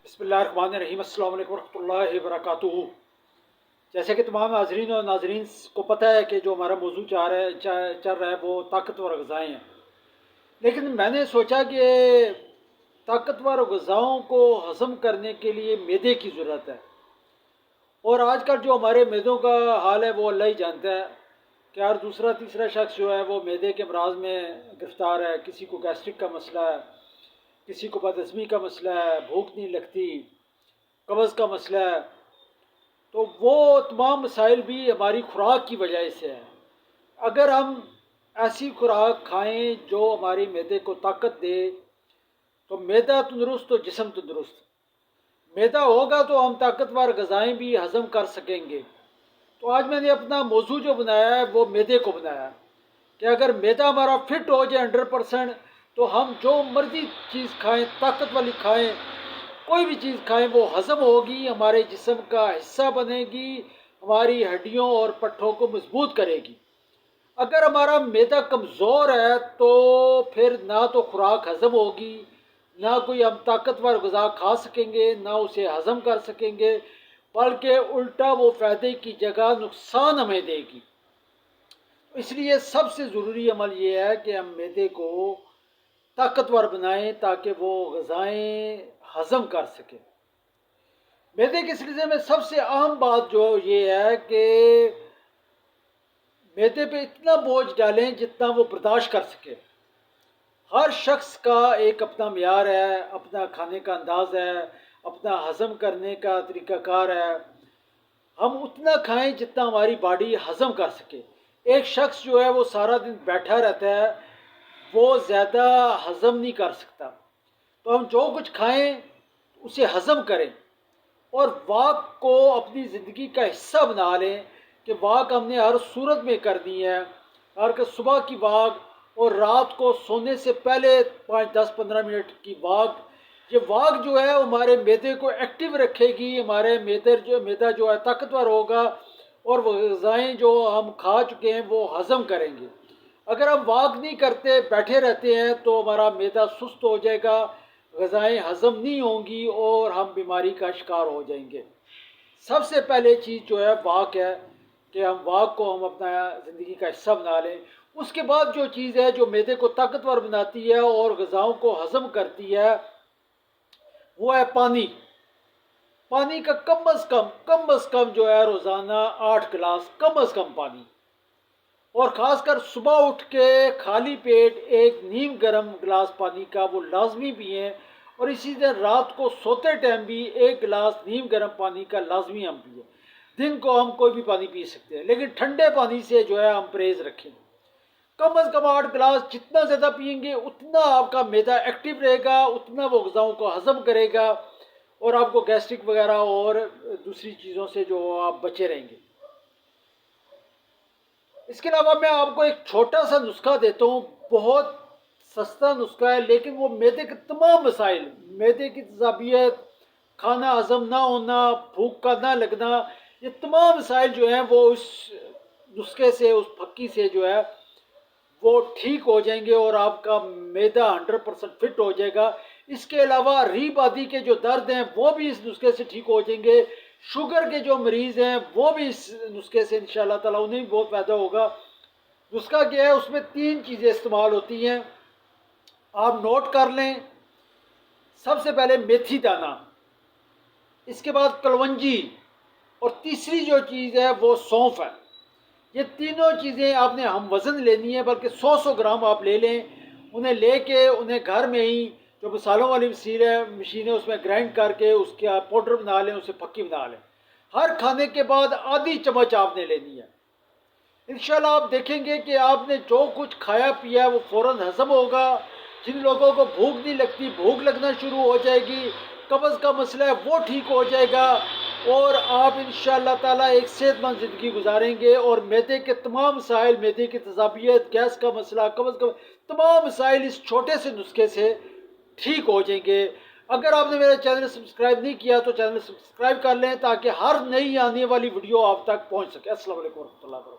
बिस्मिल्लाहिर्रहमानिर्रहीम। अस्सलाम वालेकुम रहमतुल्लाहि वबरकातुहू। जैसे कि तमाम नाजरीन और नाजरीन को पता है कि जो हमारा मौजू चल रहा है वो ताकतवर ग़िज़ाएँ हैं। लेकिन मैंने सोचा कि ताकतवर ग़िज़ाओं को हज़म करने के लिए मैदे की ज़रूरत है। और आजकल जो हमारे मैदों का हाल है वो अल्लाह ही जानता है कि हर दूसरा तीसरा शख्स जो है वो मैदे के अमराज़ में गिरफ़्तार है। किसी को गैस्ट्रिक का मसला है, किसी को बदहज़मी का मसला है, भूख नहीं लगती, कब्ज़ का मसला है। तो वो तमाम मसाइल भी हमारी खुराक की वजह से है। अगर हम ऐसी खुराक खाएं जो हमारी मैदे को ताकत दे तो मैदा तंदुरुस्त तो जिस्म तंदुरुस्त। मैदा होगा तो हम ताकतवर ग़िज़ाएँ भी हज़म कर सकेंगे। तो आज मैंने अपना मौजू जो बनाया है वो मैदे को बनाया कि अगर मैदा हमारा फिट हो जाए 100% तो हम जो मर्ज़ी चीज़ खाएं, ताकत वाली खाएं, कोई भी चीज़ खाएं वो हज़म होगी, हमारे जिस्म का हिस्सा बनेगी, हमारी हड्डियों और पट्ठों को मजबूत करेगी। अगर हमारा मैदा कमज़ोर है तो फिर ना तो खुराक हज़म होगी, ना कोई हम ताकतवर ग़िज़ा खा सकेंगे, ना उसे हज़म कर सकेंगे, बल्कि उल्टा वो फ़ायदे की जगह नुकसान हमें देगी। इसलिए सबसे ज़रूरी अमल ये है कि हम मैदे को ताकतवर बनाएं ताकि वो ग़िज़ाएँ हज़म कर सकें। मैदे के सिलसिले में सबसे अहम बात जो ये है कि मैदे पे इतना बोझ डालें जितना वो बर्दाश्त कर सके। हर शख्स का एक अपना मियार है, अपना खाने का अंदाज़ है, अपना हज़म करने का तरीक़ाकार है। हम उतना खाएं जितना हमारी बॉडी हज़म कर सके। एक शख्स जो है वो सारा दिन बैठा रहता है, वो ज़्यादा हज़म नहीं कर सकता। तो हम जो कुछ खाएं उसे हज़म करें और वॉक को अपनी ज़िंदगी का हिस्सा बना लें कि वॉक हमने हर सूरत में करनी है। हर सुबह की वॉक और रात को सोने से पहले 5-10-15 मिनट की वॉक। ये वॉक जो है हमारे मैदे को एक्टिव रखेगी, हमारे मैदा जो है ताकतवर होगा और वो ग़िज़ाएँ जो हम खा चुके हैं वो हज़म करेंगे। अगर हम वॉक नहीं करते, बैठे रहते हैं तो हमारा मैदा सुस्त हो जाएगा, ग़िज़ाएँ हज़म नहीं होंगी और हम बीमारी का शिकार हो जाएंगे। सबसे पहले चीज़ जो है वॉक है कि हम वॉक को हम अपना ज़िंदगी का हिस्सा बना लें। उसके बाद जो चीज़ है जो मैदे को ताकतवर बनाती है और ग़िज़ाओं को हज़म करती है वो है पानी। पानी का कम अज़ कम जो है रोज़ाना 8 गिलास कम अज़ कम पानी। और ख़ासकर सुबह उठ के खाली पेट एक नीम गर्म गिलास पानी का वो लाजमी पिएँ। और इसी तरह रात को सोते टाइम भी 1 गिलास नीम गर्म पानी का लाजमी हम पिए। दिन को हम कोई भी पानी पी सकते हैं लेकिन ठंडे पानी से जो है हम परहेज़ रखें। कम अज़ कम 8 गिलास, जितना ज़्यादा पिएंगे उतना आपका मैदा एक्टिव रहेगा, उतना वो ग़िज़ाओं को हज़म करेगा और आपको गैस्ट्रिक वगैरह और दूसरी चीज़ों से जो आप बचे रहेंगे। इसके अलावा मैं आपको एक छोटा सा नुस्खा देता हूँ, बहुत सस्ता नुस्खा है लेकिन वो मैदे के तमाम मसाइल, मैदे की तेज़ाबियत, खाना हज़म ना होना, भूख का ना लगना, ये तमाम मसाइल जो हैं वो उस नुस्खे से, उस फक्की से जो है वो ठीक हो जाएंगे और आपका मैदा 100% फिट हो जाएगा। इसके अलावा रीढ़ आदि के जो दर्द हैं वो भी इस नुस्खे से ठीक हो जाएंगे। शुगर के जो मरीज़ हैं वो भी इस नुस्खे से इंशाअल्लाह ताला उन्हें भी बहुत फ़ायदा होगा। नुस्खा क्या है, उसमें 3 चीज़ें इस्तेमाल होती हैं, आप नोट कर लें। सबसे पहले मेथी दाना, इसके बाद कलवंजी और तीसरी जो चीज़ है वो सौंफ है। ये तीनों चीज़ें आपने हम वज़न लेनी है, बल्कि 100 ग्राम आप ले लें। उन्हें लेके उन्हें घर में ही जो मसालों वाली मशीन है उसमें ग्राइंड करके उसका पाउडर बना लें, उसे पक्की बना लें। हर खाने के बाद आधी चम्मच आपने लेनी है। इंशाल्लाह आप देखेंगे कि आपने जो कुछ खाया पिया वो फ़ौरन हज़म होगा। जिन लोगों को भूख नहीं लगती, भूख लगना शुरू हो जाएगी, कब्ज़ का मसला है वो ठीक हो जाएगा और आप इंशाअल्लाह ताला एक सेहतमंद ज़िंदगी गुजारेंगे। और मैदे के तमाम मसाइल, मैदे की तेज़ाबियत, गैस का मसला, कब्ज़ का, तमाम मसाइल इस छोटे से नुस्खे से ठीक हो जाएंगे। अगर आपने मेरा चैनल सब्सक्राइब नहीं किया तो चैनल सब्सक्राइब कर लें ताकि हर नई आने वाली वीडियो आप तक पहुँच सके। अस्सलाम वालेकुम।